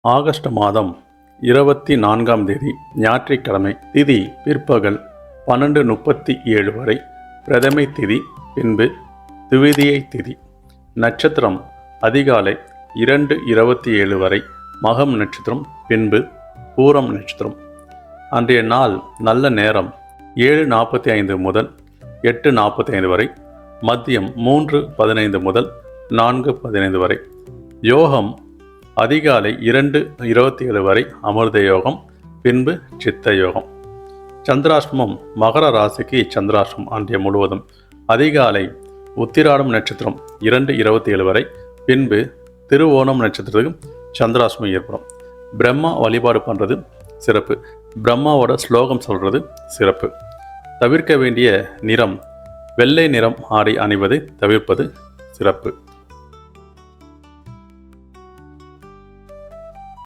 August மாதம் 24ஆம் தேதி ஞாயிற்றுக்கிழமை. திதி பிற்பகல் 12:37 வரை பிரதமை திதி, பின்பு துவிதியை திதி. நட்சத்திரம் அதிகாலை 2:27 வரை மகம் நட்சத்திரம், பின்பு பூரம் நட்சத்திரம். அன்றைய நாள் நல்ல நேரம் 7:45 முதல் 8:45 வரை, மதியம் 3:15 முதல் 4:15 வரை. யோகம் அதிகாலை 2:27 வரை அமிர்த யோகம், பின்பு சித்த யோகம். சந்திராஷ்டமம் மகர ராசிக்கு சந்திராஷ்டமம் அன்றைய முழுவதும். அதிகாலை உத்திராடம் நட்சத்திரம் 2:27 வரை, பின்பு திருவோணம் நட்சத்திரத்துக்கு சந்திராஷ்டமம் ஏற்படும். பிரம்மா வழிபாடு பண்ணுறது சிறப்பு. பிரம்மாவோட ஸ்லோகம் சொல்கிறது சிறப்பு. தவிர்க்க வேண்டிய நிறம் வெள்ளை நிறம் ஆடை அணிவதை தவிர்ப்பது சிறப்பு.